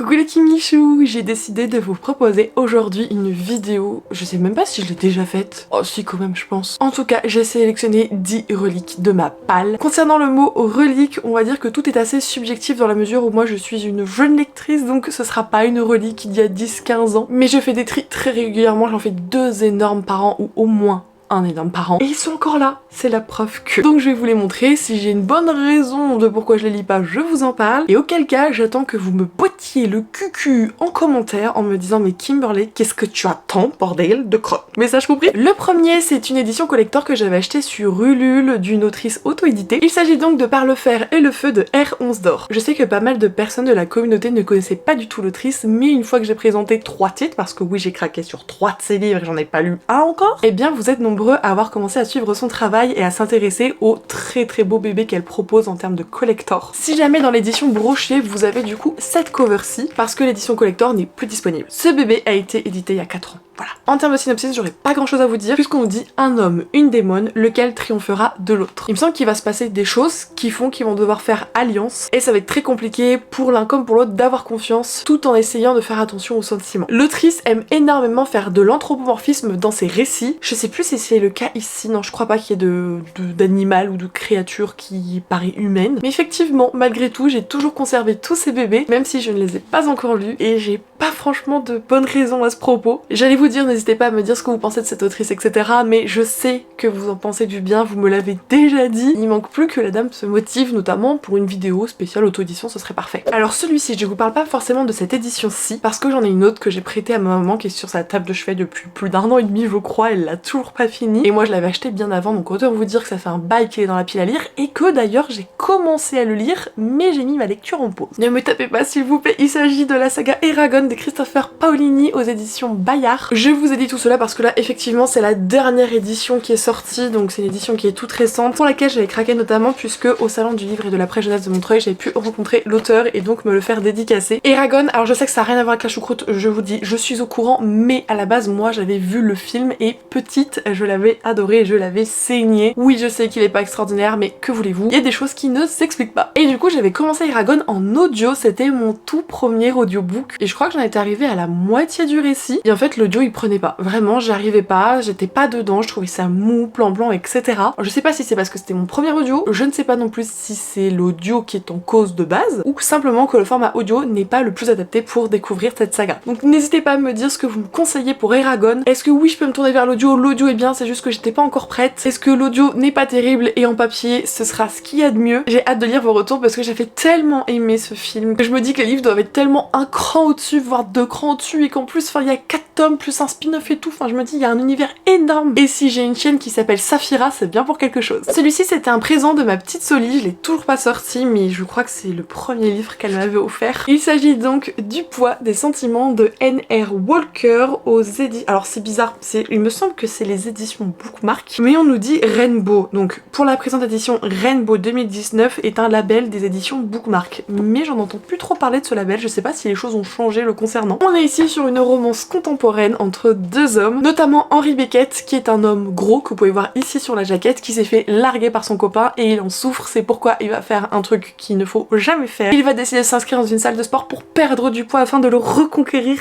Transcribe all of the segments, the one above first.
Coucou les Kimichou, j'ai décidé de vous proposer aujourd'hui une vidéo, je sais même pas si je l'ai déjà faite, oh si quand même je pense. En tout cas j'ai sélectionné 10 reliques de ma palle. Concernant le mot relique, on va dire que tout est assez subjectif dans la mesure où moi je suis une jeune lectrice, donc ce sera pas une relique d'il y a 10-15 ans. Mais je fais des tris très régulièrement, j'en fais 2 énormes par an ou au moins un énorme par an. Et ils sont encore là, c'est la preuve que. Donc je vais vous les montrer, si j'ai une bonne raison de pourquoi je les lis pas, je vous en parle. Et auquel cas, j'attends que vous me bottiez le cucu en commentaire en me disant mais Kimberley, qu'est-ce que tu attends, bordel de crotte. Message compris. Le premier, c'est une édition collector que j'avais achetée sur Ulule d'une autrice auto-éditée. Il s'agit donc de Par le fer et le feu de R11 d'or. Je sais que pas mal de personnes de la communauté ne connaissaient pas du tout l'autrice, mais une fois que j'ai présenté 3 titres, parce que oui j'ai craqué sur 3 de ses livres et j'en ai pas lu un encore, et bien vous êtes nombreux à avoir commencé à suivre son travail et à s'intéresser au très beau bébé qu'elle propose en termes de collector. Si jamais dans l'édition brochée vous avez du coup cette cover-ci, parce que l'édition collector n'est plus disponible. Ce bébé a été édité il y a 4 ans. Voilà. En termes de synopsis, j'aurais pas grand chose à vous dire, puisqu'on nous dit un homme, une démone, lequel triomphera de l'autre. Il me semble qu'il va se passer des choses qui font qu'ils vont devoir faire alliance, et ça va être très compliqué pour l'un comme pour l'autre d'avoir confiance, tout en essayant de faire attention aux sentiments. L'autrice aime énormément faire de l'anthropomorphisme dans ses récits. Je sais plus si c'est le cas ici, non je crois pas qu'il y ait d'animal ou de créature qui paraît humaine. Mais effectivement, malgré tout, j'ai toujours conservé tous ces bébés, même si je ne les ai pas encore lus, et j'ai pas franchement de bonnes raisons à ce propos. J'allais vous dire, n'hésitez pas à me dire ce que vous pensez de cette autrice, etc. Mais je sais que vous en pensez du bien, vous me l'avez déjà dit. Il manque plus que la dame se motive, notamment pour une vidéo spéciale auto-édition, ce serait parfait. Alors celui-ci, je vous parle pas forcément de cette édition-ci, parce que j'en ai une autre que j'ai prêtée à ma maman qui est sur sa table de chevet depuis plus d'1 an et demi, je crois, elle l'a toujours pas fini. Et moi je l'avais acheté bien avant, donc autant vous dire que ça fait un bail qu'il est dans la pile à lire, et que d'ailleurs j'ai commencé à le lire, mais j'ai mis ma lecture en pause. Ne me tapez pas s'il vous plaît, il s'agit de la saga Eragon de Christopher Paolini aux éditions Bayard. Je vous ai dit tout cela parce que là effectivement c'est la dernière édition qui est sortie, donc c'est une édition qui est toute récente, pour laquelle j'avais craqué notamment puisque au salon du livre et de la presse jeunesse de Montreuil j'avais pu rencontrer l'auteur et donc me le faire dédicacer. Eragon, alors je sais que ça n'a rien à voir avec la choucroute, je vous dis, je suis au courant, mais à la base moi j'avais vu le film et petite je l'avais adoré, je l'avais saigné. Oui je sais qu'il est pas extraordinaire mais que voulez-vous, il y a des choses qui ne s'expliquent pas. Et du coup j'avais commencé Eragon en audio, c'était mon tout premier audiobook et je crois que j'en étais arrivée à la moitié du récit et en fait l'audio il prenait pas, vraiment j'y arrivais pas, j'étais pas dedans, je trouvais ça mou, plan etc. Alors, je sais pas si c'est parce que c'était mon premier audio, je ne sais pas non plus si c'est l'audio qui est en cause de base ou simplement que le format audio n'est pas le plus adapté pour découvrir cette saga. Donc n'hésitez pas à me dire ce que vous me conseillez pour Eragon. Est-ce que oui je peux me tourner vers l'audio est bien, c'est juste que j'étais pas encore prête. Est-ce que l'audio n'est pas terrible et en papier ce sera ce qu'il y a de mieux. J'ai hâte de lire vos retours parce que j'avais tellement aimé ce film que je me dis que les livres doivent être tellement un cran au-dessus, voire 2 crans au-dessus et qu'en plus il y a 4 tomes plus un spin-off et tout, enfin je me dis il y a un univers énorme. Et si j'ai une chienne qui s'appelle Saphira, c'est bien pour quelque chose. Celui-ci c'était un présent de ma petite Soli, je l'ai toujours pas sorti mais je crois que c'est le premier livre qu'elle m'avait offert. Il s'agit donc du poids des sentiments de N.R. Walker aux éditions... Alors c'est bizarre, il me semble que c'est les éditions Bookmark, mais on nous dit Rainbow. Donc pour la présente édition, Rainbow 2019 est un label des éditions Bookmark. Mais j'en entends plus trop parler de ce label, je sais pas si les choses ont changé le concernant. On est ici sur une romance contemporaine entre 2 hommes, notamment Henry Beckett qui est un homme gros que vous pouvez voir ici sur la jaquette, qui s'est fait larguer par son copain et il en souffre, c'est pourquoi il va faire un truc qu'il ne faut jamais faire. Il va décider de s'inscrire dans une salle de sport pour perdre du poids afin de le reconquérir.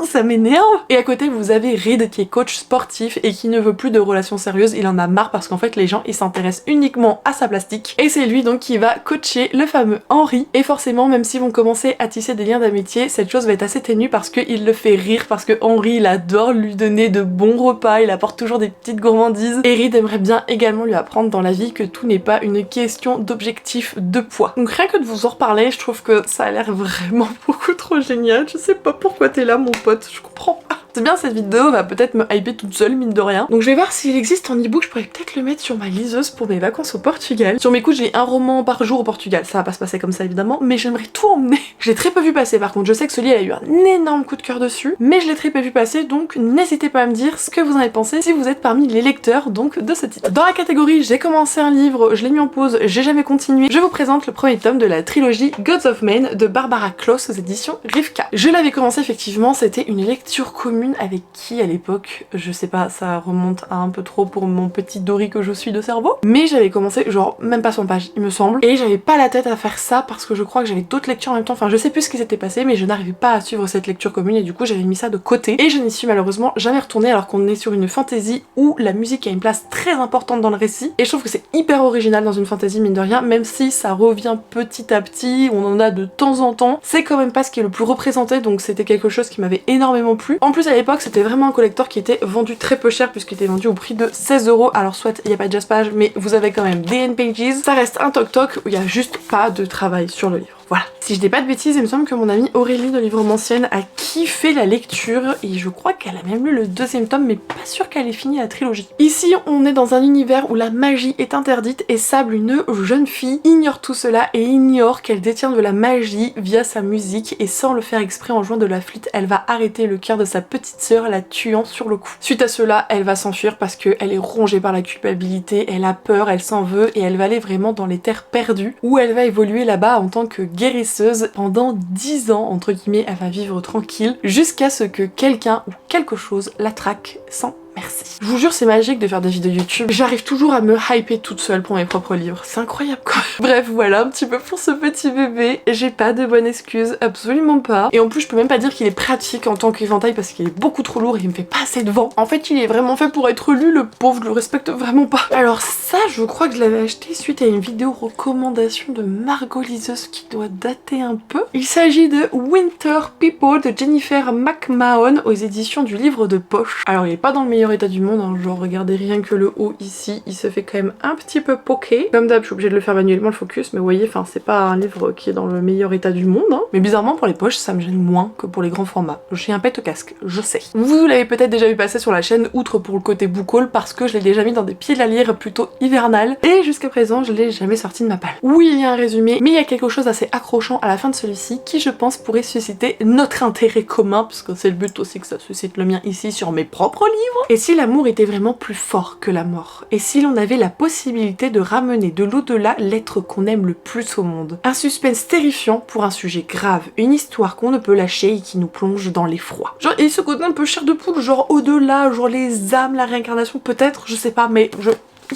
Ça m'énerve. Et à côté vous avez Reed qui est coach sportif et qui ne veut plus de relations sérieuses, il en a marre parce qu'en fait les gens ils s'intéressent uniquement à sa plastique et c'est lui donc qui va coacher le fameux Henry et forcément même s'ils vont commencer à tisser des liens d'amitié, cette chose va être assez ténue parce qu'il le fait rire, parce que Henry il adore lui donner de bons repas, il apporte toujours des petites gourmandises et Reed aimerait bien également lui apprendre dans la vie que tout n'est pas une question d'objectif de poids. Donc rien que de vous en reparler, je trouve que ça a l'air vraiment beaucoup trop génial, je sais pas pourquoi t'es là mon pote, je comprends pas. C'est bien, cette vidéo va peut-être me hyper toute seule, mine de rien. Donc je vais voir s'il existe en ebook, je pourrais peut-être le mettre sur ma liseuse pour mes vacances au Portugal. Sur mes coups, j'ai un roman par jour au Portugal, ça va pas se passer comme ça évidemment, mais j'aimerais tout emmener. Je l'ai très peu vu passer par contre, je sais que ce livre a eu un énorme coup de cœur dessus, mais je l'ai très peu vu passer, donc n'hésitez pas à me dire ce que vous en avez pensé si vous êtes parmi les lecteurs donc de ce titre. Dans la catégorie j'ai commencé un livre, je l'ai mis en pause, j'ai jamais continué, je vous présente le premier tome de la trilogie Gods of Men de Barbara Kloss aux éditions Rivka. Je l'avais commencé effectivement, c'était une lecture commune commune avec qui à l'époque? Je sais pas, ça remonte à un peu trop pour mon petit Dory que je suis de cerveau. Mais j'avais commencé genre même pas 100 pages il me semble, et j'avais pas la tête à faire ça parce que je crois que j'avais d'autres lectures en même temps, enfin je sais plus ce qui s'était passé, mais je n'arrivais pas à suivre cette lecture commune et du coup j'avais mis ça de côté et je n'y suis malheureusement jamais retournée alors qu'on est sur une fantasy où la musique a une place très importante dans le récit et je trouve que c'est hyper original dans une fantasy mine de rien, même si ça revient petit à petit, on en a de temps en temps, c'est quand même pas ce qui est le plus représenté, donc c'était quelque chose qui m'avait énormément plu. En plus à l'époque c'était vraiment un collector qui était vendu très peu cher puisqu'il était vendu au prix de 16 €, alors soit il n'y a pas de Jaspage mais vous avez quand même des Pages, ça reste un toc-toc où il n'y a juste pas de travail sur le livre. Voilà. Si je dis pas de bêtises, il me semble que mon amie Aurélie de Livre Ancienne a kiffé la lecture et je crois qu'elle a même lu le 2e tome mais pas sûre qu'elle ait fini la trilogie. Ici on est dans un univers où la magie est interdite et Sable, une jeune fille, ignore tout cela et ignore qu'elle détient de la magie via sa musique et sans le faire exprès en jouant de la flûte, elle va arrêter le cœur de sa petite sœur, la tuant sur le coup. Suite à cela, elle va s'enfuir parce qu'elle est rongée par la culpabilité, elle a peur, elle s'en veut et elle va aller vraiment dans les terres perdues où elle va évoluer là-bas en tant que guérisseuse pendant 10 ans, entre guillemets, elle va vivre tranquille jusqu'à ce que quelqu'un ou quelque chose la traque sans merci. Je vous jure c'est magique de faire des vidéos YouTube, j'arrive toujours à me hyper toute seule pour mes propres livres, c'est incroyable quoi. Bref voilà un petit peu pour ce petit bébé, j'ai pas de bonne excuse, absolument pas. Et en plus je peux même pas dire qu'il est pratique en tant qu'éventail parce qu'il est beaucoup trop lourd et il me fait pas assez de vent. En fait il est vraiment fait pour être lu, le pauvre, je le respecte vraiment pas. Alors ça je crois que je l'avais acheté suite à une vidéo recommandation de Margot Liseuse qui doit dater un peu. Il s'agit de Winter People de Jennifer McMahon aux éditions du Livre de Poche. Alors il est pas dans le meilleur état du monde, hein. Genre regardez rien que le haut ici, il se fait quand même un petit peu poker. Comme d'hab je suis obligée de le faire manuellement le focus, mais vous voyez, enfin c'est pas un livre qui est dans le meilleur état du monde, hein. Mais bizarrement pour les poches ça me gêne moins que pour les grands formats. Je suis un pet au casque, je sais. Vous l'avez peut-être déjà vu passer sur la chaîne, outre pour le côté book haul, parce que je l'ai déjà mis dans des pieds de la lire plutôt hivernal, et jusqu'à présent je l'ai jamais sorti de ma palle. Oui il y a un résumé, mais il y a quelque chose d'assez accrochant à la fin de celui-ci qui je pense pourrait susciter notre intérêt commun, puisque c'est le but aussi que ça suscite le mien ici sur mes propres livres. Et si l'amour était vraiment plus fort que la mort? Et si l'on avait la possibilité de ramener de l'au-delà l'être qu'on aime le plus au monde? Un suspense terrifiant pour un sujet grave, une histoire qu'on ne peut lâcher et qui nous plonge dans l'effroi. Genre, et ce côté un peu chair de poule, genre au-delà, genre les âmes, la réincarnation peut-être, je sais pas, mais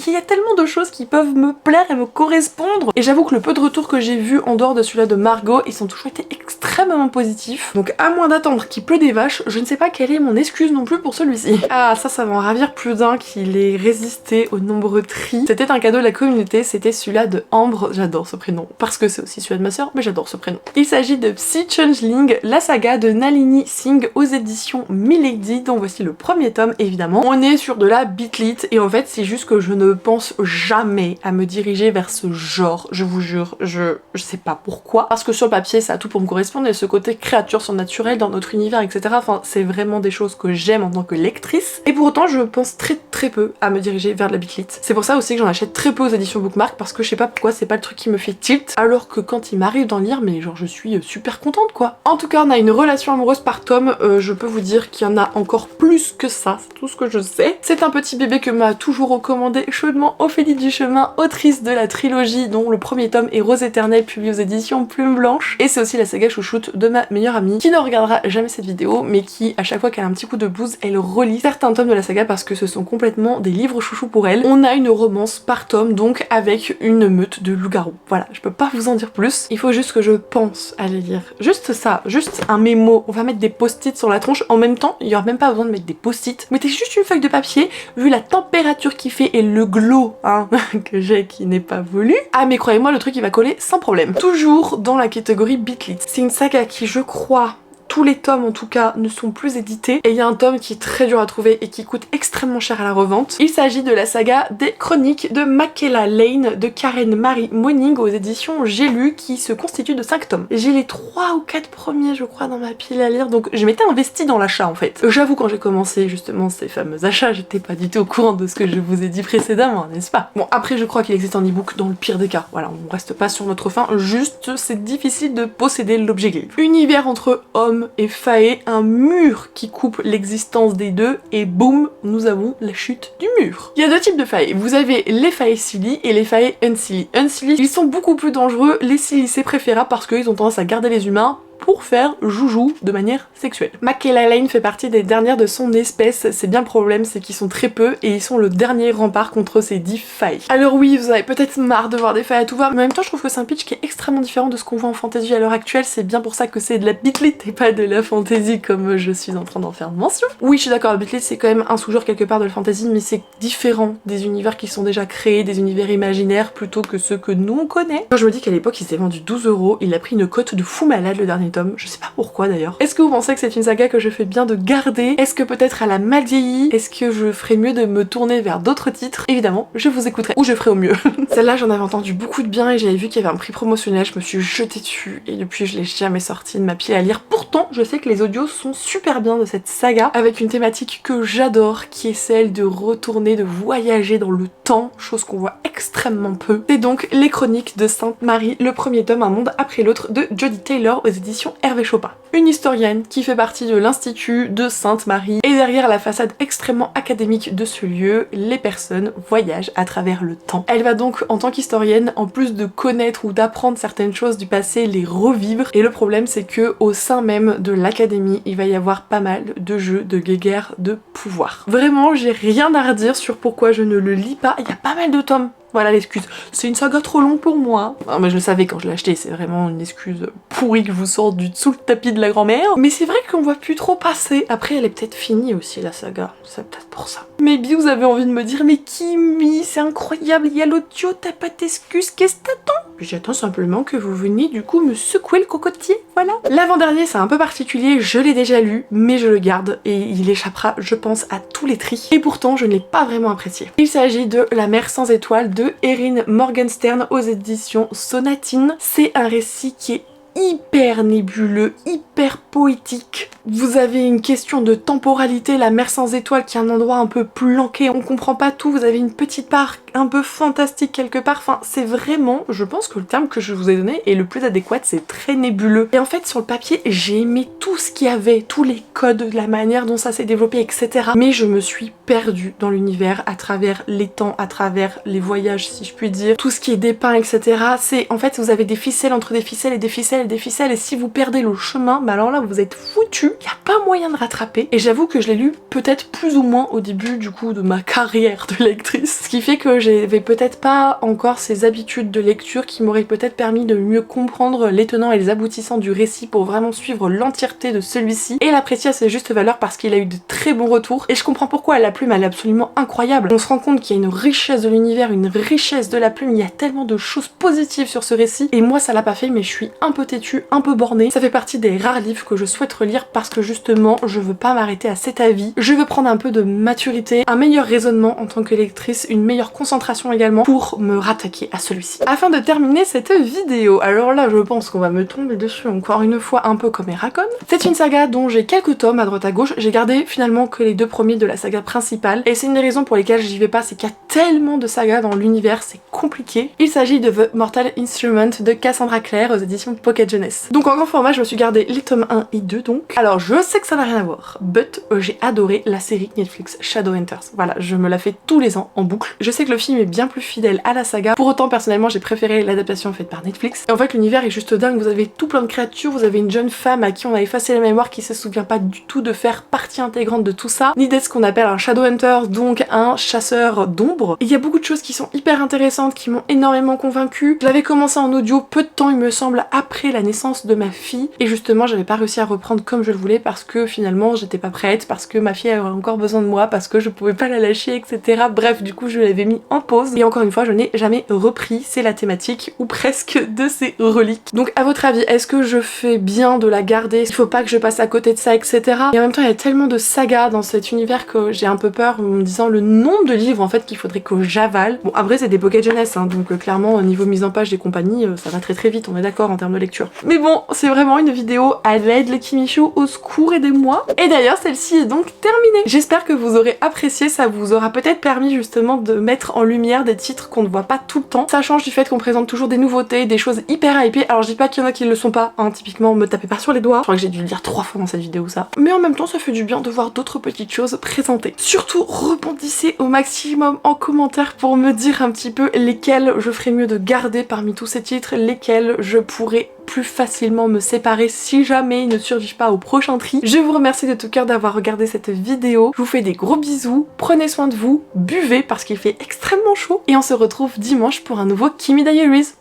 il y a tellement de choses qui peuvent me plaire et me correspondre. Et j'avoue que le peu de retours que j'ai vu en dehors de celui-là de Margot, ils ont toujours été extrêmement positifs. Donc à moins d'attendre qu'il pleut des vaches, je ne sais pas quelle est mon excuse non plus pour celui-ci. Ah ça va en ravir plus d'un qu'il ait résisté aux nombreux tris. C'était un cadeau de la communauté, c'était celui-là de Ambre, j'adore ce prénom, parce que c'est aussi celui de ma sœur, mais j'adore ce prénom. Il s'agit de Psy Changeling, la saga de Nalini Singh aux éditions Milady, dont voici le premier tome évidemment. On est sur de la bitlit et en fait c'est juste que je ne pense jamais à me diriger vers ce genre, je vous jure, je sais pas pourquoi, parce que sur le papier ça a tout pour me correspondre et ce côté créature surnaturelle dans notre univers etc, enfin c'est vraiment des choses que j'aime en tant que lectrice et pour autant je pense très peu à me diriger vers de la bitlit. C'est pour ça aussi que j'en achète très peu aux éditions Bookmark parce que je sais pas pourquoi c'est pas le truc qui me fait tilt, alors que quand il m'arrive d'en lire mais genre je suis super contente quoi. En tout cas on a une relation amoureuse par tome, je peux vous dire qu'il y en a encore plus que ça, c'est tout ce que je sais. C'est un petit bébé que m'a toujours recommandé chaudement Ophélie Duchemin, autrice de la trilogie dont le premier tome est Rose éternelle publié aux éditions Plume Blanche, et c'est aussi la saga chouchoute de ma meilleure amie qui ne regardera jamais cette vidéo mais qui à chaque fois qu'elle a un petit coup de blues elle relit certains tomes de la saga parce que ce sont complètement des livres chouchous pour elle. On a une romance par tome donc avec une meute de loups-garous. Voilà, je peux pas vous en dire plus, il faut juste que je pense à les lire. Juste ça, juste un mémo, on va mettre des post-it sur la tronche, en même temps il y aura même pas besoin de mettre des post-it, mettez juste une feuille de papier, vu la température qu'il fait et le glow hein, que j'ai qui n'est pas voulu. Ah mais croyez-moi le truc il va coller sans problème. Toujours dans la catégorie bitlit. C'est une saga qui je crois tous les tomes en tout cas ne sont plus édités et il y a un tome qui est très dur à trouver et qui coûte extrêmement cher à la revente. Il s'agit de la saga des chroniques de Makela Lane de Karen Marie Moning aux éditions J'ai lu qui se constitue de 5 tomes. J'ai les 3 ou 4 premiers je crois dans ma pile à lire donc je m'étais investie dans l'achat en fait. J'avoue quand j'ai commencé justement ces fameux achats j'étais pas du tout au courant de ce que je vous ai dit précédemment n'est-ce pas? Bon après je crois qu'il existe en e-book dans le pire des cas, voilà on reste pas sur notre faim, juste c'est difficile de posséder l'objet livre. Univers entre hommes et faé, un mur qui coupe l'existence des deux et boum, nous avons la chute du mur. Il y a deux types de faé, vous avez les faé silly et les faé unsilly. Unsilly, ils sont beaucoup plus dangereux, les silly c'est préférable parce qu'ils ont tendance à garder les humains pour faire joujou de manière sexuelle. Michaela Lane fait partie des dernières de son espèce, c'est bien le problème, c'est qu'ils sont très peu et ils sont le dernier rempart contre ces 10 failles. Alors oui, vous avez peut-être marre de voir des failles à tout va, mais en même temps je trouve que c'est un pitch qui est extrêmement différent de ce qu'on voit en fantasy à l'heure actuelle, c'est bien pour ça que c'est de la bitlit et pas de la fantasy comme je suis en train d'en faire mention. Oui, je suis d'accord, la bitlit c'est quand même un sous-genre quelque part de la fantasy, mais c'est différent des univers qui sont déjà créés, des univers imaginaires plutôt que ceux que nous on connaît. Quand je me dis qu'à l'époque il s'est vendu 12 €, il a pris une cote de fou malade le dernier tome, je sais pas pourquoi d'ailleurs. Est-ce que vous pensez que c'est une saga que je fais bien de garder? Est-ce que peut-être elle a mal vieilli? Est-ce que je ferais mieux de me tourner vers d'autres titres? Évidemment, je vous écouterai, ou je ferai au mieux. Celle-là j'en avais entendu beaucoup de bien et j'avais vu qu'il y avait un prix promotionnel, je me suis jetée dessus et depuis je l'ai jamais sorti de ma pile à lire. Pourtant, je sais que les audios sont super bien de cette saga, avec une thématique que j'adore, qui est celle de retourner, de voyager dans le temps, chose qu'on voit extrêmement peu. C'est donc Les Chroniques de Sainte Marie, le premier tome, un monde après l'autre, de Jodie Taylor aux éditions Hervé Chopin. Une historienne qui fait partie de l'Institut de Sainte Marie, et derrière la façade extrêmement académique de ce lieu, les personnes voyagent à travers le temps. Elle va donc, en tant qu'historienne, en plus de connaître ou d'apprendre certaines choses du passé, les revivre, et le problème c'est que au sein même de l'académie, il va y avoir pas mal de jeux de guéguerre de pouvoir. Vraiment, j'ai rien à redire sur pourquoi je ne le lis pas, il y a pas mal de tomes. Voilà l'excuse. C'est une saga trop longue pour moi. Non mais je le savais quand je l'ai acheté, c'est vraiment une excuse pourrie que je vous sors du dessous le tapis de la grand-mère. Mais c'est vrai qu'on voit plus trop passer. Après elle est peut-être finie aussi la saga, c'est peut-être pour ça. Maybe vous avez envie de me dire mais Kimi, c'est incroyable, il y a l'audio, t'as pas d'excuse, qu'est-ce que t'attends? J'attends simplement que vous veniez du coup me secouer le cocotier, voilà. L'avant-dernier c'est un peu particulier, je l'ai déjà lu, mais je le garde et il échappera je pense à tous les tris. Et pourtant je ne l'ai pas vraiment apprécié. Il s'agit de La mer sans étoiles de Erin Morgenstern aux éditions Sonatine. C'est un récit qui est hyper nébuleux, hyper poétique. Vous avez une question de temporalité, la mer sans étoiles qui est un endroit un peu planqué, on comprend pas tout, vous avez une petite part un peu fantastique quelque part, enfin c'est vraiment, je pense que le terme que je vous ai donné est le plus adéquat, c'est très nébuleux. Et en fait sur le papier j'ai aimé tout ce qu'il y avait, tous les codes, la manière dont ça s'est développé, etc. Mais je me suis perdue dans l'univers à travers les temps, à travers les voyages si je puis dire, tout ce qui est dépeint, etc. C'est en fait vous avez des ficelles entre des ficelles et des ficelles et des ficelles et si vous perdez le chemin, bah alors là vous êtes foutu, il n'y a pas moyen de rattraper. Et j'avoue que je l'ai lu peut-être plus ou moins au début du coup de ma carrière de lectrice, ce qui fait que j'avais peut-être pas encore ces habitudes de lecture qui m'auraient peut-être permis de mieux comprendre les tenants et les aboutissants du récit pour vraiment suivre l'entièreté de celui-ci et l'apprécier à sa juste valeur parce qu'il a eu de très bons retours et je comprends pourquoi la plume elle est absolument incroyable. On se rend compte qu'il y a une richesse de l'univers, une richesse de la plume, il y a tellement de choses positives sur ce récit et moi ça l'a pas fait mais je suis un peu têtue, un peu bornée. Ça fait partie des rares livres que je souhaite relire parce que justement je veux pas m'arrêter à cet avis, je veux prendre un peu de maturité, un meilleur raisonnement en tant que lectrice, une meilleure concentration également pour me rattaquer à celui-ci. Afin de terminer cette vidéo, alors là je pense qu'on va me tomber dessus encore une fois un peu comme Eracon. C'est une saga dont j'ai quelques tomes à droite à gauche, j'ai gardé finalement que les 2 premiers de la saga principale et c'est une des raisons pour lesquelles j'y vais pas, c'est qu'il y a tellement de sagas dans l'univers, c'est compliqué. Il s'agit de The Mortal Instrument de Cassandra Clare aux éditions Pocket Jeunesse. Donc en grand format je me suis gardé les tomes 1 et 2 donc. Alors je sais que ça n'a rien à voir, but j'ai adoré la série Netflix Shadowhunters. Voilà, je me la fais tous les ans en boucle. Je sais que le film est bien plus fidèle à la saga, pour autant personnellement j'ai préféré l'adaptation faite par Netflix. Et en fait l'univers est juste dingue, vous avez tout plein de créatures, vous avez une jeune femme à qui on a effacé la mémoire qui se souvient pas du tout de faire partie intégrante de tout ça, ni d'être ce qu'on appelle un Shadowhunter, donc un chasseur d'ombre. Il y a beaucoup de choses qui sont hyper intéressantes, qui m'ont énormément convaincue. Je l'avais commencé en audio peu de temps il me semble après la naissance de ma fille et justement j'avais pas réussi à reprendre comme je le voulais parce que finalement j'étais pas prête, parce que ma fille avait encore besoin de moi, parce que je pouvais pas la lâcher, etc. Bref, du coup je l'avais mis en pause et encore une fois je n'ai jamais repris, c'est la thématique ou presque de ces reliques. Donc à votre avis, est-ce que je fais bien de la garder? Il faut pas que je passe à côté de ça, etc. Et en même temps il y a tellement de sagas dans cet univers que j'ai un peu peur en me disant le nombre de livres en fait qu'il faudrait que j'avale. Bon après c'est des pocket jeunesse hein, donc clairement au niveau mise en page et compagnie ça va très très vite, on est d'accord en termes de lecture. Mais bon, c'est vraiment une vidéo à l'aide les Kimichou, au secours, aidez-moi. Et d'ailleurs celle-ci est donc terminée. J'espère que vous aurez apprécié, ça vous aura peut-être permis justement de mettre en lumière des titres qu'on ne voit pas tout le temps. Ça change du fait qu'on présente toujours des nouveautés, des choses hyper hypées. Alors je dis pas qu'il y en a qui ne le sont pas, hein, typiquement me tapez pas sur les doigts. Je crois que j'ai dû le dire 3 fois dans cette vidéo ça. Mais en même temps ça fait du bien de voir d'autres petites choses présentées. Surtout rebondissez au maximum en commentaire pour me dire un petit peu lesquels je ferais mieux de garder parmi tous ces titres, lesquels je pourrais plus facilement me séparer si jamais ils ne survivent pas au prochain tri. Je vous remercie de tout cœur d'avoir regardé cette vidéo. Je vous fais des gros bisous, prenez soin de vous, buvez parce qu'il fait extrêmement chaud et on se retrouve dimanche pour un nouveau Kimi Diaries.